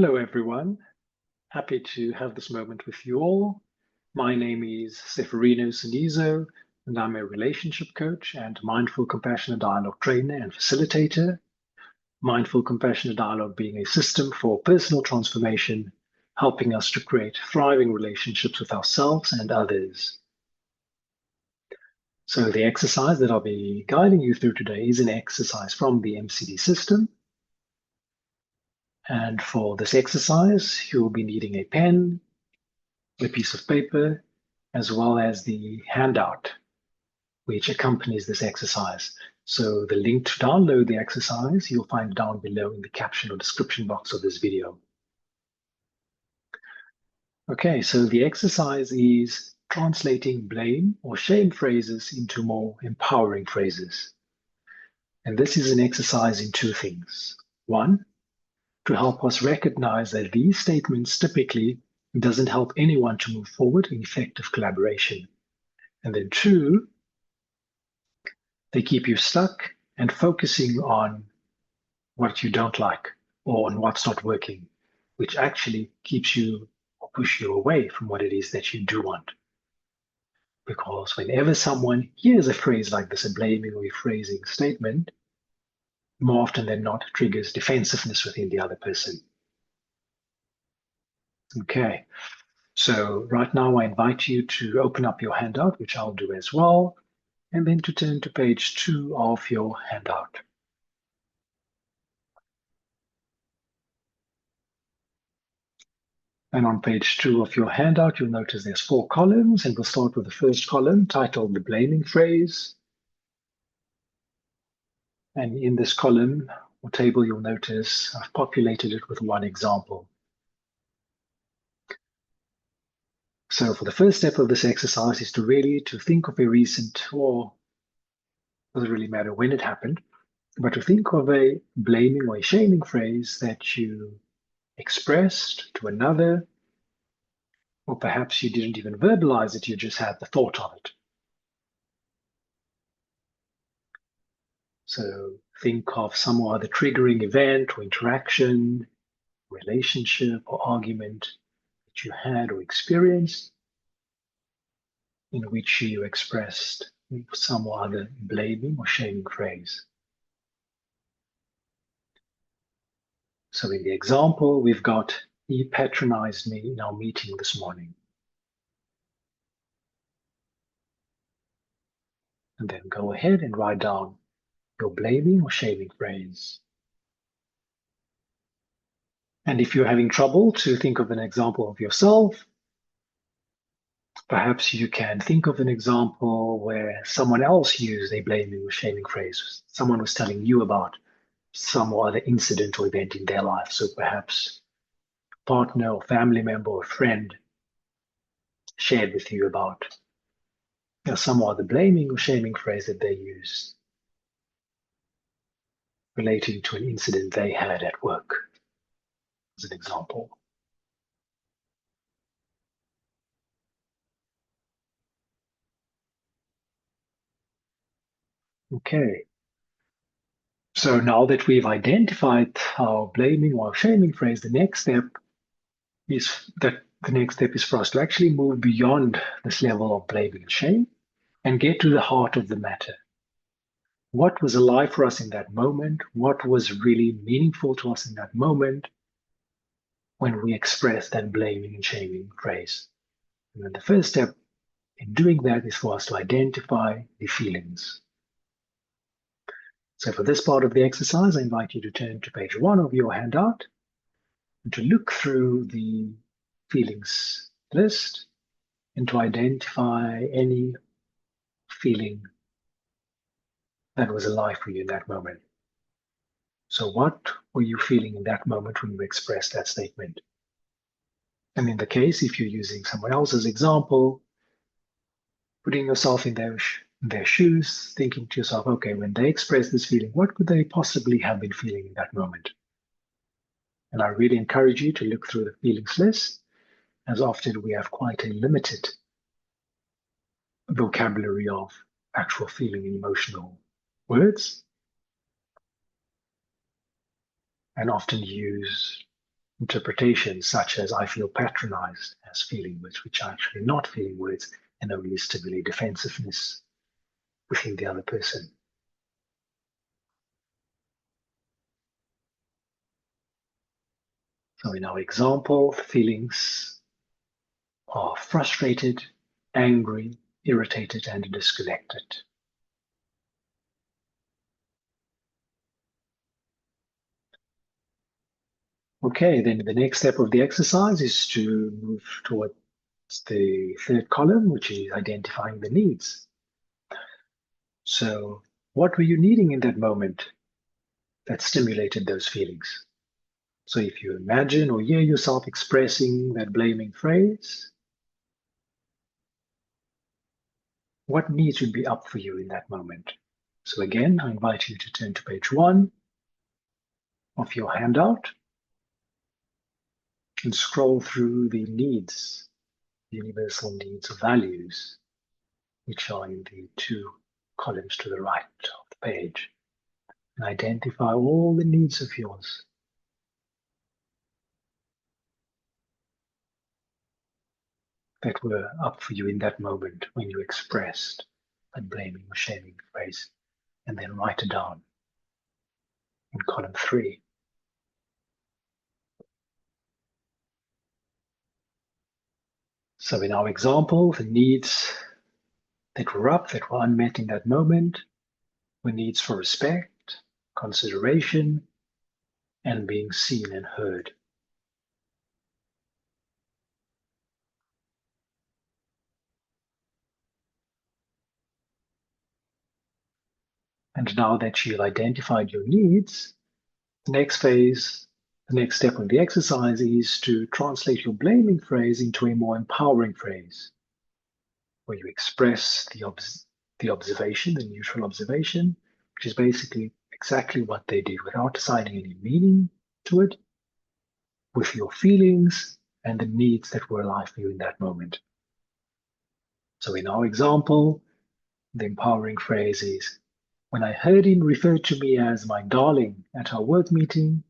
Hello, everyone. Happy to have this moment with you all. My name is Ceferino Cenzino, and I'm a relationship coach and mindful compassionate dialogue trainer and facilitator. Mindful compassionate dialogue being a system for personal transformation, helping us to create thriving relationships with ourselves and others. So the exercise that I'll be guiding you through today is an exercise from the MCD system. And for this exercise, you'll be needing a pen, a piece of paper, as well as the handout which accompanies this exercise. So the link to download the exercise, you'll find down below in the caption or description box of this video. Okay, so the exercise is translating blame or shame phrases into more empowering phrases. And this is an exercise in two things. One, to help us recognize that these statements typically doesn't help anyone to move forward in effective collaboration. And then two, they keep you stuck and focusing on what you don't like or on what's not working, which actually keeps you or push you away from what it is that you do want. Because whenever someone hears a phrase like this, a blaming or a phrasing statement, more often than not triggers defensiveness within the other person. Okay, so right now I invite you to open up your handout, which I'll do as well, and then to turn to page 2 of your handout. And on page 2 of your handout, you'll notice there's 4 columns, and we'll start with the first column titled the blaming phrase. And in this column or table, you'll notice I've populated it with one example. So for the first step of this exercise is to think of a recent, or doesn't really matter when it happened, but to think of a blaming or a shaming phrase that you expressed to another, or perhaps you didn't even verbalize it, you just had the thought of it. So think of some other triggering event or interaction, relationship or argument that you had or experienced in which you expressed some other blaming or shaming phrase. So in the example, we've got, he patronized me in our meeting this morning. And then go ahead and write down your blaming or shaming phrase. And if you're having trouble to think of an example of yourself, perhaps you can think of an example where someone else used a blaming or shaming phrase. Someone was telling you about some other incident or event in their life. So perhaps a partner or family member or friend shared with you about some other blaming or shaming phrase that they used relating to an incident they had at work, as an example. Okay. So now that we've identified our blaming or shaming phrase, the next step is for us to actually move beyond this level of blaming and shame and get to the heart of the matter. What was alive for us in that moment? What was really meaningful to us in that moment when we expressed that blaming and shaming phrase? And then the first step in doing that is for us to identify the feelings. So for this part of the exercise, I invite you to turn to page 1 of your handout and to look through the feelings list and to identify any feeling that was alive for you in that moment. So what were you feeling in that moment when you expressed that statement? And in the case, if you're using someone else's example, putting yourself in their shoes, thinking to yourself, okay, when they express this feeling, what could they possibly have been feeling in that moment? And I really encourage you to look through the feelings list, as often we have quite a limited vocabulary of actual feeling and emotional words, and often use interpretations such as I feel patronized as feeling words, which are actually not feeling words and only stimulate defensiveness within the other person. So in our example, feelings are frustrated, angry, irritated, and disconnected. Okay, then the next step of the exercise is to move towards the third column, which is identifying the needs. So what were you needing in that moment that stimulated those feelings? So if you imagine or hear yourself expressing that blaming phrase, what needs would be up for you in that moment? So again, I invite you to turn to page 1 of your handout and scroll through the needs, the universal needs or values, which are in the 2 columns to the right of the page, and identify all the needs of yours. That were up for you in that moment when you expressed that blaming or shaming phrase, and then write it down in column 3. So in our example, the needs that were up, that were unmet in that moment, were needs for respect, consideration, and being seen and heard. And now that you've identified your needs, the next phase, the next step of the exercise is to translate your blaming phrase into a more empowering phrase, where you express the observation, the neutral observation, which is basically exactly what they did without assigning any meaning to it, with your feelings and the needs that were alive for you in that moment. So in our example, the empowering phrase is, when I heard him refer to me as my darling at our work meeting,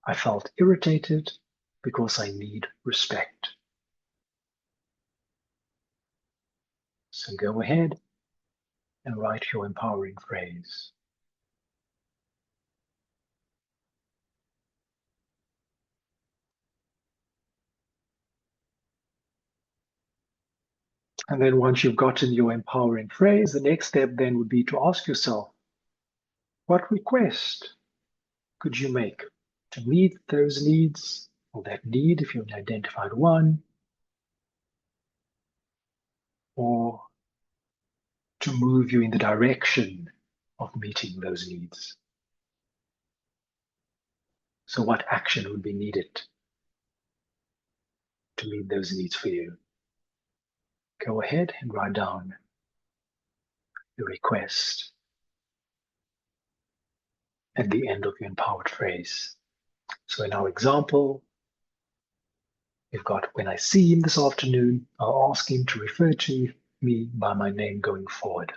I felt irritated because I need respect. So go ahead and write your empowering phrase. And then once you've gotten your empowering phrase, the next step then would be to ask yourself, what request could you make to meet those needs, or that need if you've identified one, or to move you in the direction of meeting those needs? So what action would be needed to meet those needs for you? Go ahead and write down your request at the end of your empowered phrase. So in our example, we've got, when I see him this afternoon, I'll ask him to refer to me by my name going forward.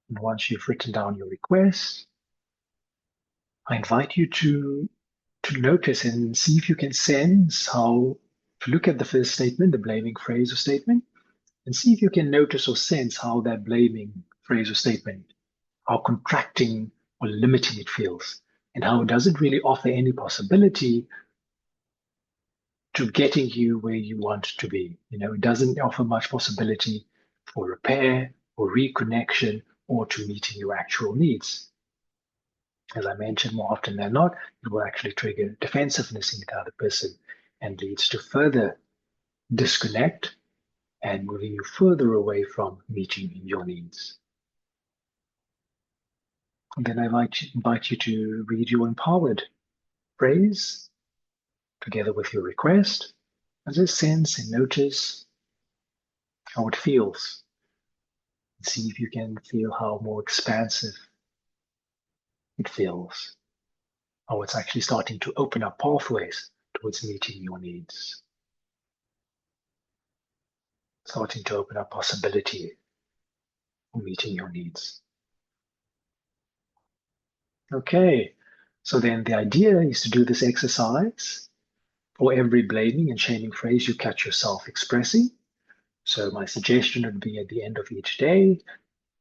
And once you've written down your request, I invite you to notice and see if you can sense how to look at the first statement, the blaming phrase or statement, and see if you can notice or sense how that blaming phrase or statement, how contracting or limiting it feels, and how it doesn't really offer any possibility to getting you where you want to be. It doesn't offer much possibility for repair or reconnection or to meeting your actual needs. As I mentioned, more often than not, it will actually trigger defensiveness in the other person and leads to further disconnect and moving you further away from meeting your needs. And then I invite you to read your empowered phrase together with your request, and just sense and notice how it feels. See if you can feel how more expansive it feels, how it's actually starting to open up pathways towards meeting your needs. starting to open up possibility for meeting your needs. Okay, so then the idea is to do this exercise for every blaming and shaming phrase you catch yourself expressing. So my suggestion would be at the end of each day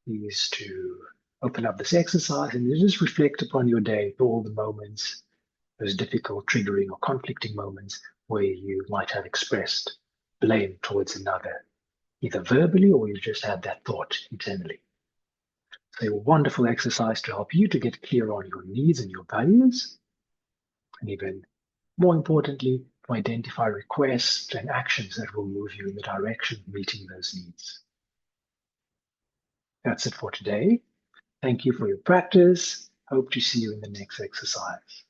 is to open up this exercise and just reflect upon your day for all the moments, those difficult, triggering, or conflicting moments where you might have expressed blame towards another, either verbally or you just had that thought internally. So a wonderful exercise to help you to get clear on your needs and your values, and even more importantly, to identify requests and actions that will move you in the direction of meeting those needs. That's it for today. Thank you for your practice. Hope to see you in the next exercise.